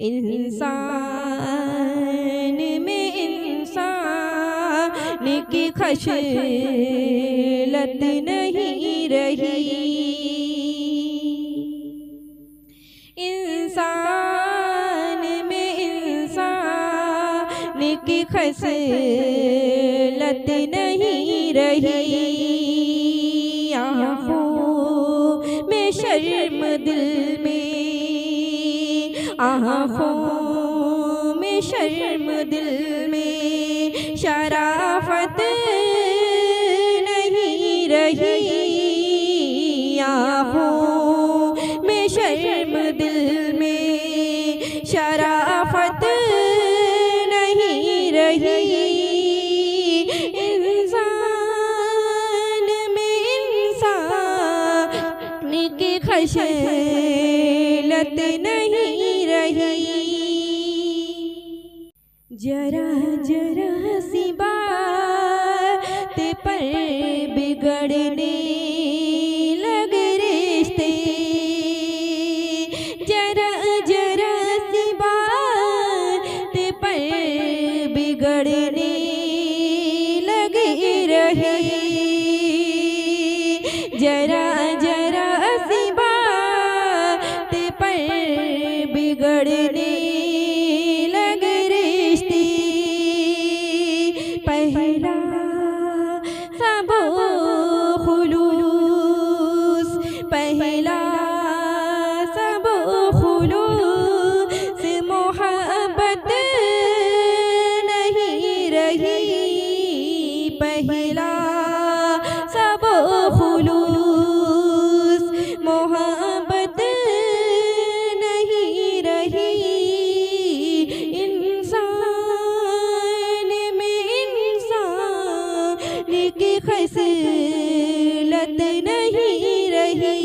इंसान में इंसान की खशलत नहीं रही। इंसान में इंसान की खसलत नहीं रही। आँखों में शर्म दिल में, आँखों में शर्म दिल में शराफत नहीं रही। आँखों में शर्म दिल में शराफत नहीं रही। इंसान में इंसान की खशलत नहीं रही। जरा जरा सी बात पर बिगड़ने लगे रिश्ते, जरा जरा सी बात पर बिगड़ने लगे रहे। जरा जरा सी बात पर बिगड़ने लगे रिश्ते। पहला सब खुलूस, पहला सब खुलूस मोहब्बत नहीं रही। पहला सब खुलूस मोहब्बत नहीं रही। इंसान में इंसान की खसलत नहीं रही।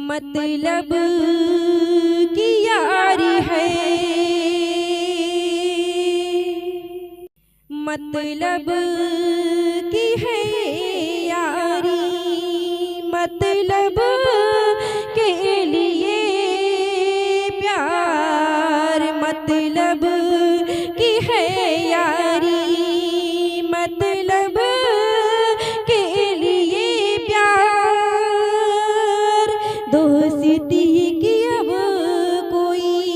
मतलब की यारी है, मतलब की है यारी, मतलब के लिए प्यार, मतलब की है यारी, मतलब के लिए प्यार। दोस्ती की अब कोई,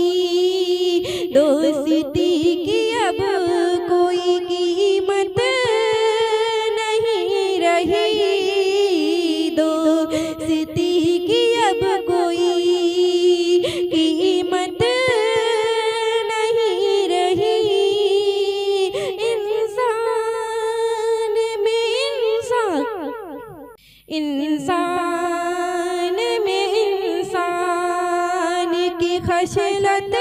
दोस्ती की अब कोई कीमत नहीं रही। दोस्ती की अब कोई कीमत नहीं रही। इंसान में इंसान, इंसान में इंसान की खशलत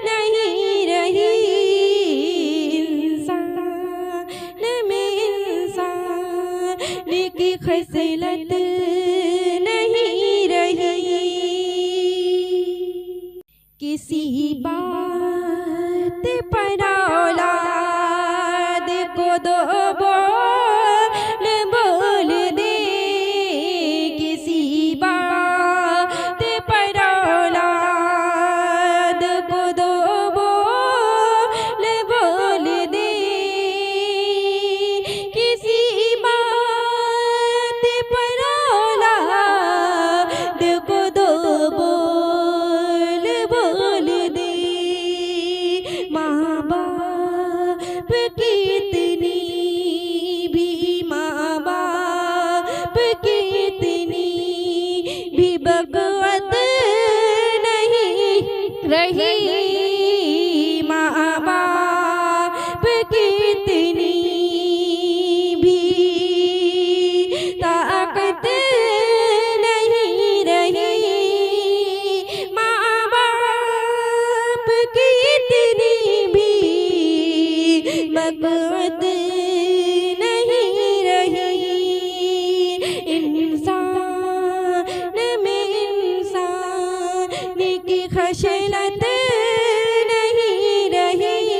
नहीं रही। इंसान में इंसान की खसलत नहीं रही। किसी बात पर औलाद को दो बोल बोल दे, किसी बात पर औलाद को दो बोल बोल दे। किसी बात पर औलाद को दो बोल बोल दे। माँ बाप कितनी भी, माँ बाप कितनी भी बगवत नहीं रही। माँ बाप कितनी भी ताकत नहीं रही। माँ बाप कितनी भी बगवत नहीं रही। इंसान में इंसान की खशलत नहीं रही।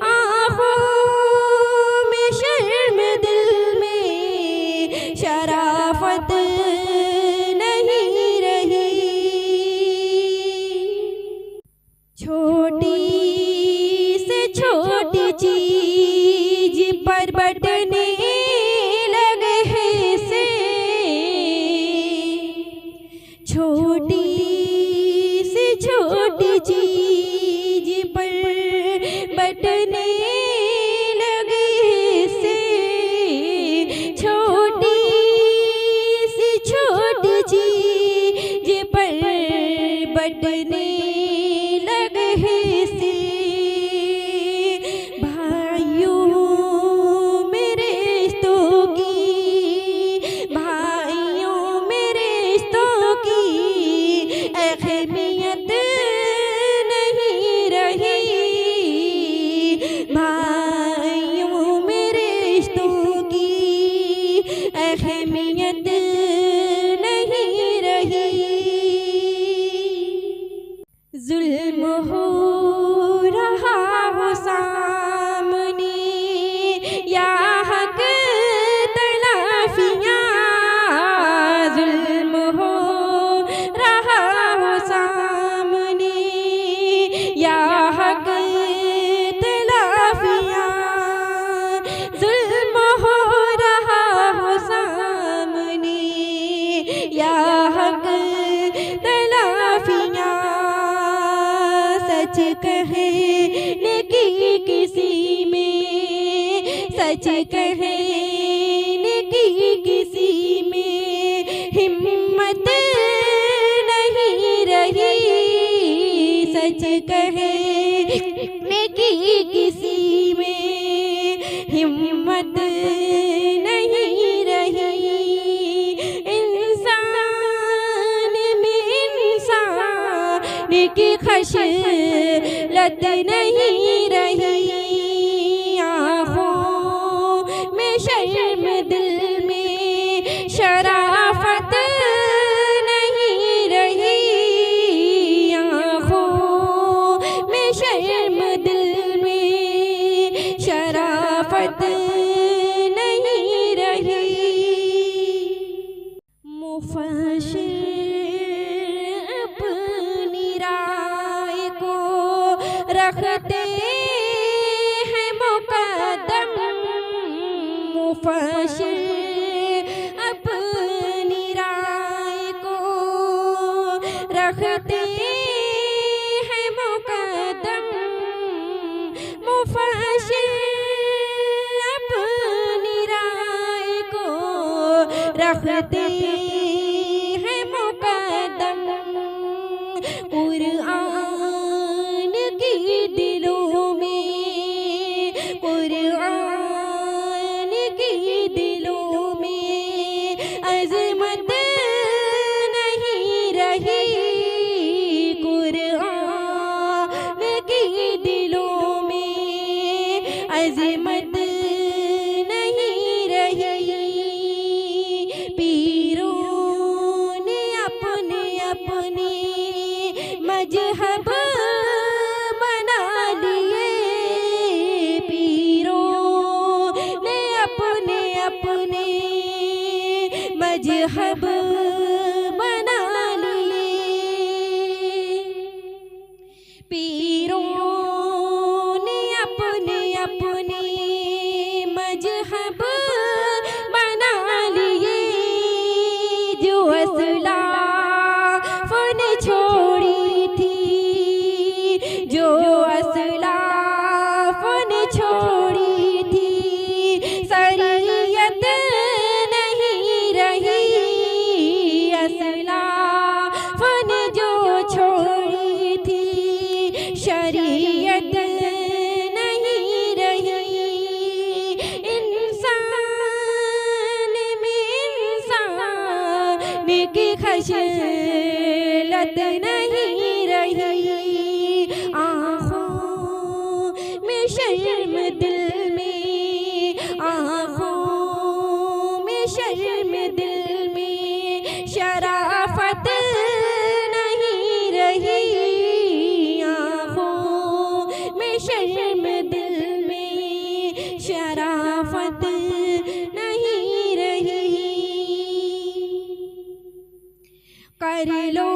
आँखों में शर्म दिल में शराफत नहीं रही। छोटी सी छोटी चीज पर बटने लगे से, छोटी सी छोटी चीज पर बटने लगे से। भाइयों मेरे रिश्तों की, भाइयों मेरे रिश्तों की अहमियत नहीं रही। भाइयों मेरे रिश्तों की अहमियत नहीं रही। जुल्म हो रहा हो सामने या हक तलाफियाँ, जुल्म हो रहा हो सामने या हक तलाफियाँ, जुल्म हो रहा हो सामने या हक तलाफियाँ। सच कहने की किसी में, सच कहने की किसी में हिम्मत नहीं रही। सच कहने की किसी में हिम्मत नहीं रही। इंसान में इंसान की खशलत नहीं रही। आँखों में शर्म, दिल में शराफत नहीं रही। आँखों में शर्म, दिल में शराफत नहीं रही। मुफस्सिर अपनी राय को रखते हैं मुकद्दम, मुफस्सिर अपनी राय को रखते हैं मुकद्दम। मुफस्सिर अपनी राय को रखते हैं मुकद्दम। कुरान की दिलों में, कुरान की दिलों में अज़मत नहीं रही। कुरान की दिलों में अज़मत नहीं रही। पीरों ने अपने अपने मजहब बना लिए। पीरों ने अपने अपने मजहब बना लिए। पीरों ने अपने अपने मजहब बना लिए। जो असलाफ ने छोड़ी थी, जो असलाफ ने छोड़ी थी, शरीयत नहीं रही। असलाफ ने जो छोड़ी थी, शरीयत नहीं रही। इंसान में इंसान की खशलत नहीं रही। आँखों में शर्म, दिल में आँखों में शर्म, दिल में शराफत नहीं रही। आँखों में शर्म, दिल में शराफत नहीं रही। कर लो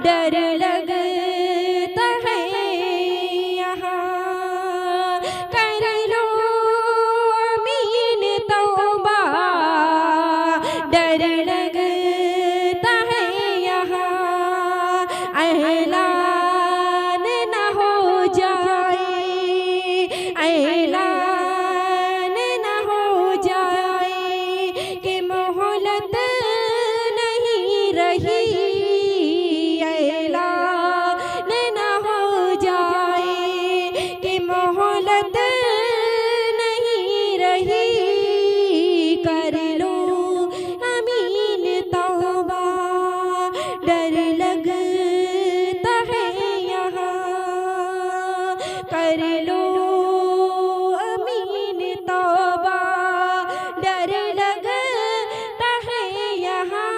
डर लगता है यहाँ। कर लो अमीन तौबा, डर लगता है यहाँ। ऐलान न हो जाए, ऐलान न हो जाए कि मोहलत नहीं रही। ऐलान न हो जाए कि मोहलत नहीं रही। कर लो अमीन तौबा, डर लगता है यहाँ। कर लो अमीन तौबा, डर लगता है यहाँ।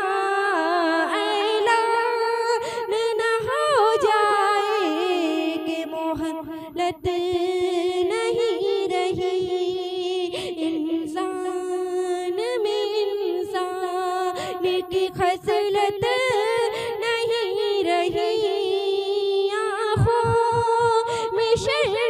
ऐलान न हो जाए कि मोहलत नहीं रही। इंसान में इंसान की खसलत नहीं रही। आँखों में शर्म